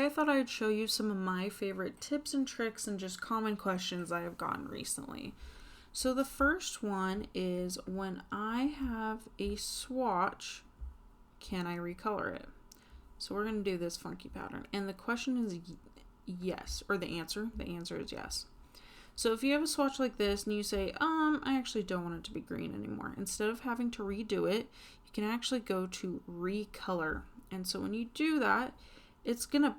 I thought I'd show you some of my favorite tips and tricks and just common questions I have gotten recently. So the first one is, when I have a swatch, can I recolor it? So we're going to do this funky pattern. And the question is yes, or the answer is yes. So if you have a swatch like this and you say, I actually don't want it to be green anymore, instead of having to redo it, you can actually go to recolor. And so when you do that, it's going to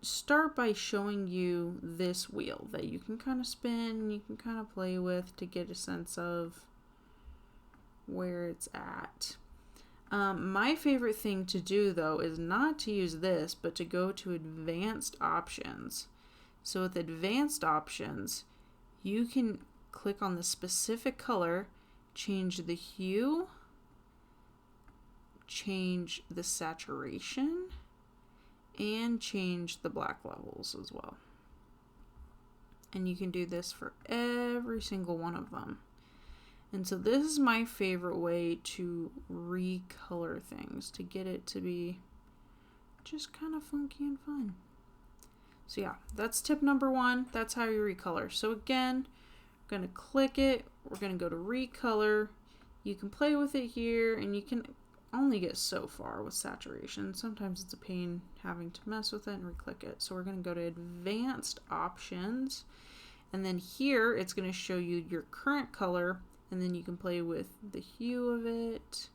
start by showing you this wheel that you can kind of spin, you can kind of play with to get a sense of where it's at. My favorite thing to do, though, is not to use this, but to go to advanced options. So with advanced options, you can click on the specific color, change the hue, change the saturation, and change the black levels as well. And you can do this for every single one of them. And so this is my favorite way to recolor things, to get it to be just kind of funky and fun. So yeah, that's tip number one. That's how you recolor. So again, we're going to click it. We're going to go to recolor. You can play with it here, and you can only get so far with saturation. Sometimes it's a pain having to mess with it and re-click it. So we're going to go to advanced options, and then here it's going to show you your current color, and then you can play with the hue of it,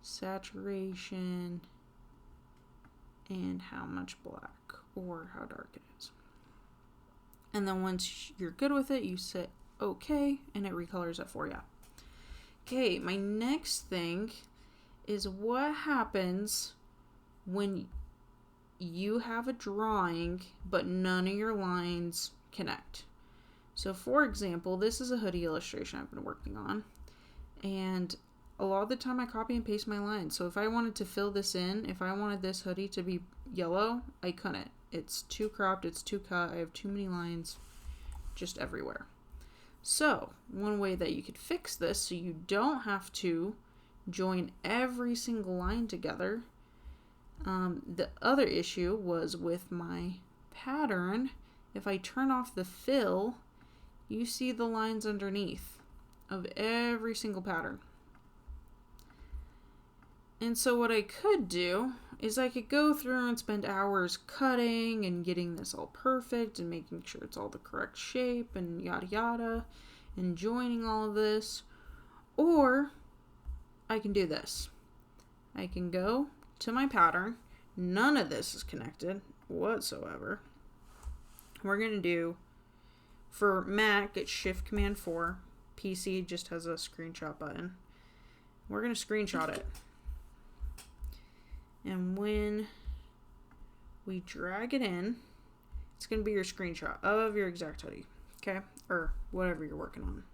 saturation, and how much black or how dark it is. And then once you're good with it, you say okay, and it recolors it for you. Okay, my next thing is what happens when you have a drawing but none of your lines connect. So for example, this is a hoodie illustration I've been working on, and a lot of the time I copy and paste my lines. So if I wanted to fill this in, if I wanted this hoodie to be yellow, I couldn't. It's too cropped, it's too cut, I have too many lines just everywhere. So one way that you could fix this so you don't have to join every single line together. The other issue was with my pattern. If I turn off the fill, you see the lines underneath of every single pattern. And so what I could do is I could go through and spend hours cutting and getting this all perfect and making sure it's all the correct shape and yada yada and joining all of this. Or I can do this. I can go to my pattern. None of this is connected whatsoever. We're going to do, for Mac, it's Shift Command 4. PC just has a screenshot button. We're going to screenshot it. And when we drag it in, it's going to be your screenshot of your exact hoodie. Okay? Or whatever you're working on.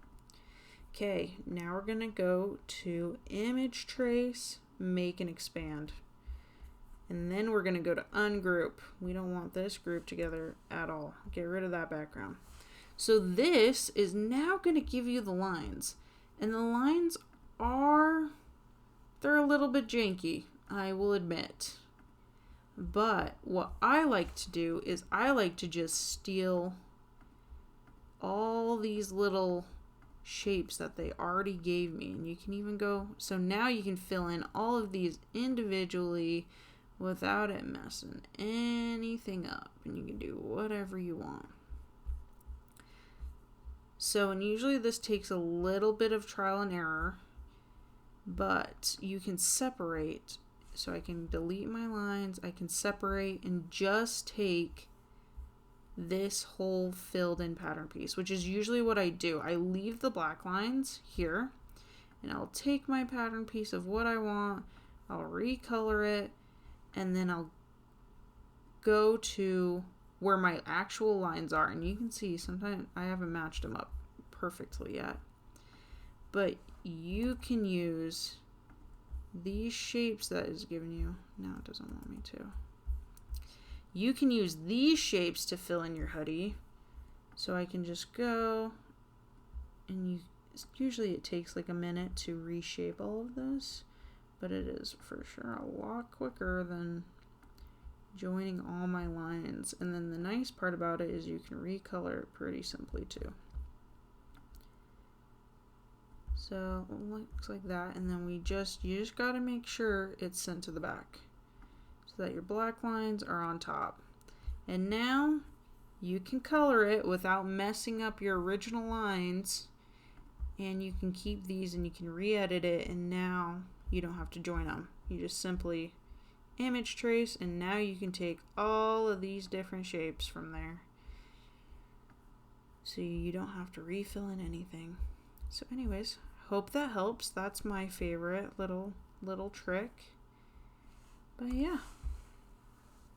Okay, now we're going to go to Image Trace, Make and Expand. And then we're going to go to Ungroup. We don't want this group together at all. Get rid of that background. So this is now going to give you the lines. And the lines they're a little bit janky, I will admit. But what I like to do is I like to just steal all these little shapes that they already gave me, and you can even go, so now you can fill in all of these individually without it messing anything up, and you can do whatever you want. So, and usually this takes a little bit of trial and error, but you can separate. So I can delete my lines, I can separate and just take this whole filled in pattern piece, which is usually what I do. I leave the black lines here, and I'll take my pattern piece of what I want, I'll recolor it, and then I'll go to where my actual lines are. And you can see sometimes I haven't matched them up perfectly yet, but you can use these shapes that is giving you. Now it doesn't want me to. You can use these shapes to fill in your hoodie. So I can just go, and usually it takes like a minute to reshape all of this, but it is for sure a lot quicker than joining all my lines. And then the nice part about it is you can recolor it pretty simply too. So it looks like that, and then you just got to make sure it's sent to the back so that your black lines are on top. And now you can color it without messing up your original lines, and you can keep these and you can re-edit it, and now you don't have to join them. You just simply image trace, and now you can take all of these different shapes from there, so you don't have to refill in anything. So anyways, hope that helps. That's my favorite little trick. But yeah.